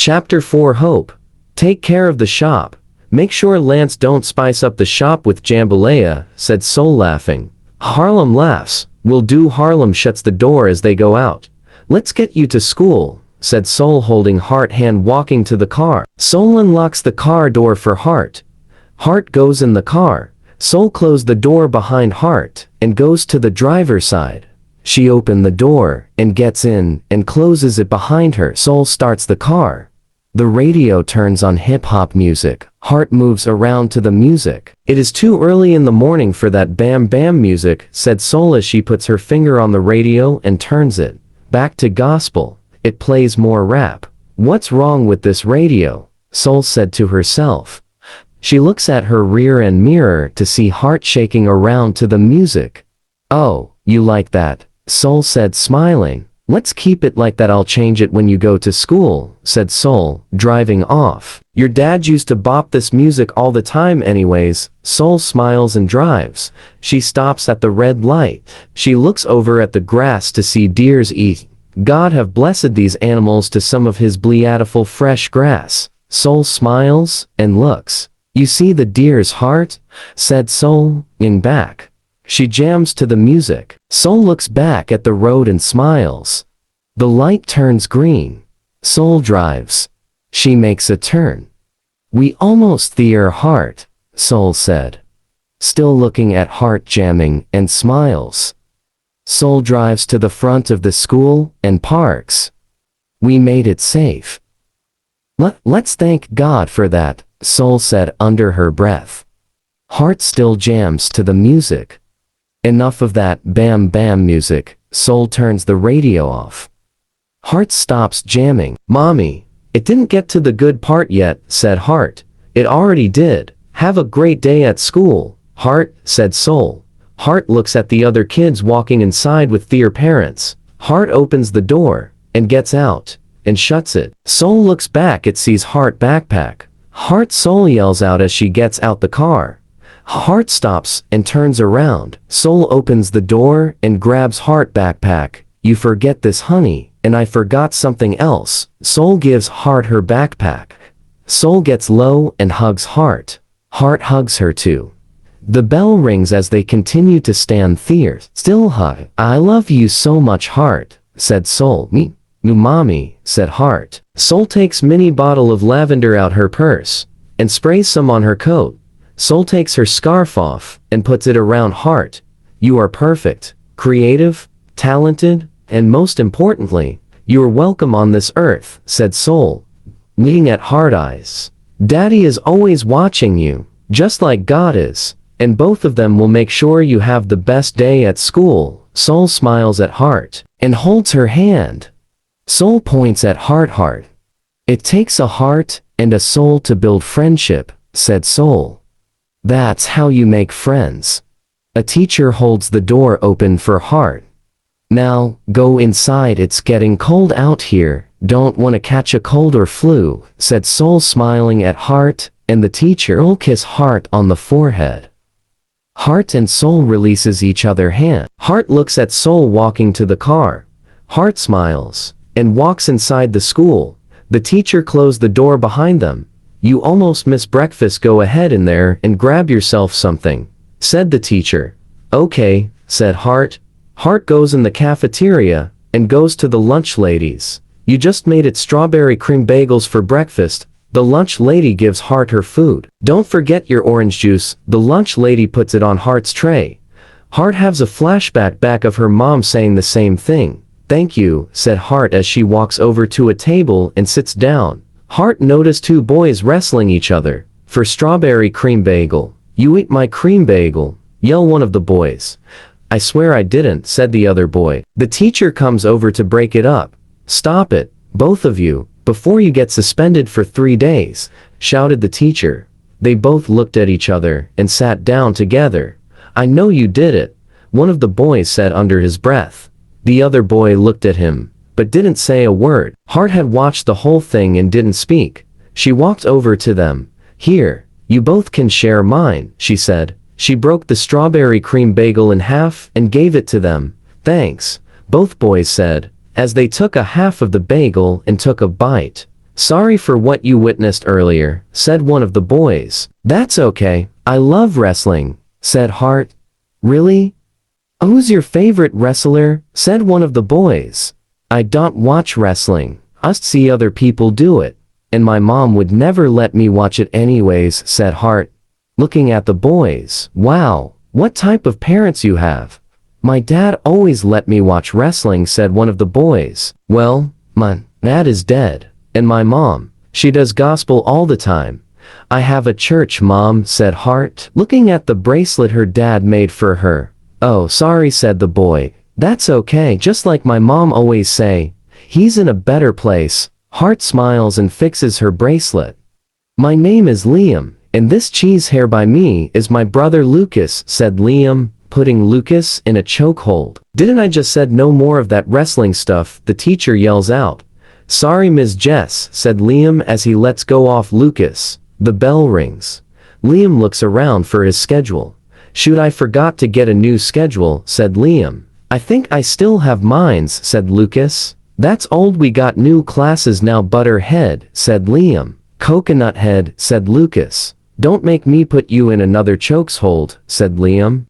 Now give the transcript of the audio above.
Chapter 4 Hope. Take care of the shop. Make sure Lance don't spice up the shop with jambalaya, said Sol laughing. Harlem laughs. Will do. Harlem shuts the door as they go out. Let's get you to school, said Sol holding Hart hand walking to the car. Sol unlocks the car door for Hart. Hart goes in the car. Sol closed the door behind Hart and goes to the driver's side. She opened the door and gets in and closes it behind her. Sol starts the car. The radio turns on hip-hop music. Hart moves around to the music. It is too early in the morning for that bam bam music, said Sol as she puts her finger on the radio and turns it back to gospel. It plays more rap. What's wrong with this radio? Sol said to herself. She looks at her rear end mirror to see Hart shaking around to the music. Oh, you like that? Sol said, smiling. Let's keep it like that. I'll change it when you go to school, said Sol, driving off. Your dad used to bop this music all the time anyways. Sol smiles and drives. She stops at the red light. She looks over at the grass to see deers eat. God have blessed these animals to some of his beautiful fresh grass. Sol smiles and looks. You see the deer's heart? Said Sol, in back. She jams to the music. Sol looks back at the road and smiles. The light turns green. Sol drives. She makes a turn. We almost there, Hart, Sol said. Still looking at Hart jamming and smiles. Sol drives to the front of the school and parks. We made it safe. Let's thank God for that, Sol said under her breath. Hart still jams to the music. Enough of that bam bam music. Sol turns the radio off. Hart stops jamming. Mommy, it didn't get to the good part yet, said Hart. It already did. Have a great day at school, Hart, said Sol. Hart looks at the other kids walking inside with their parents. Hart opens the door and gets out and shuts it. Sol looks back and sees Hart backpack. Hart. Sol yells out as she gets out the car. Hart stops and turns around. Sol opens the door and grabs Hart backpack. You forget this, honey, and I forgot something else. Sol gives Hart her backpack. Sol gets low and hugs Hart. Hart hugs her too. The bell rings as they continue to stand there. Still hug. I love you so much, Hart, said Sol. Me, mommy, said Hart. Sol takes mini bottle of lavender out her purse and sprays some on her coat. Sol takes her scarf off and puts it around Hart. You are perfect, creative, talented, and most importantly, you are welcome on this earth, said Sol, looking at Hart eyes. Daddy is always watching you, just like God is, and both of them will make sure you have the best day at school. Sol smiles at Hart and holds her hand. Sol points at Hart. It takes a heart and a soul to build friendship, said Sol. That's how you make friends. A teacher holds the door open for Hart. Now, go inside, it's getting cold out here, don't want to catch a cold or flu, said Sol smiling at Hart, and the teacher will kiss Hart on the forehead. Hart and Sol releases each other hand. Hart looks at Sol walking to the car. Hart smiles and walks inside the school. The teacher closed the door behind them. You almost missed breakfast, go ahead in there and grab yourself something, said the teacher. Okay, said Hart. Hart goes in the cafeteria and goes to the lunch ladies. You just made it strawberry cream bagels for breakfast. The lunch lady gives Hart her food. Don't forget your orange juice. The lunch lady puts it on Hart's tray. Hart has a flashback back of her mom saying the same thing. Thank you, said Hart as she walks over to a table and sits down. Hart noticed two boys wrestling each other for strawberry cream bagel. You ate my cream bagel, yelled one of the boys. I swear I didn't, said the other boy. The teacher comes over to break it up. Stop it, both of you, before you get suspended for 3 days, shouted the teacher. They both looked at each other and sat down together. I know you did it, one of the boys said under his breath. The other boy looked at him, but didn't say a word. Hart had watched the whole thing and didn't speak. She walked over to them. Here, you both can share mine, she said. She broke the strawberry cream bagel in half and gave it to them. Thanks, both boys said, as they took a half of the bagel and took a bite. Sorry for what you witnessed earlier, said one of the boys. That's okay, I love wrestling, said Hart. Really? Who's your favorite wrestler? Said one of the boys. I don't watch wrestling, I see other people do it, and my mom would never let me watch it anyways, said Hart. Looking at the boys. Wow, what type of parents you have? My dad always let me watch wrestling, said one of the boys. Well, my dad is dead, and my mom, she does gospel all the time. I have a church, Mom, said Hart, looking at the bracelet her dad made for her. Oh, sorry, said the boy. That's okay, just like my mom always say. He's in a better place. Hart smiles and fixes her bracelet. My name is Liam, and this cheese hair by me is my brother Lucas, said Liam, putting Lucas in a chokehold. Didn't I just said no more of that wrestling stuff? The teacher yells out. Sorry, Ms. Jess, said Liam as he lets go off Lucas. The bell rings. Liam looks around for his schedule. Shoot, I forgot to get a new schedule, said Liam. I think I still have mines, said Lucas. That's old, we got new classes now, Butterhead, said Liam. Coconut Head, said Lucas. Don't make me put you in another chokehold, said Liam.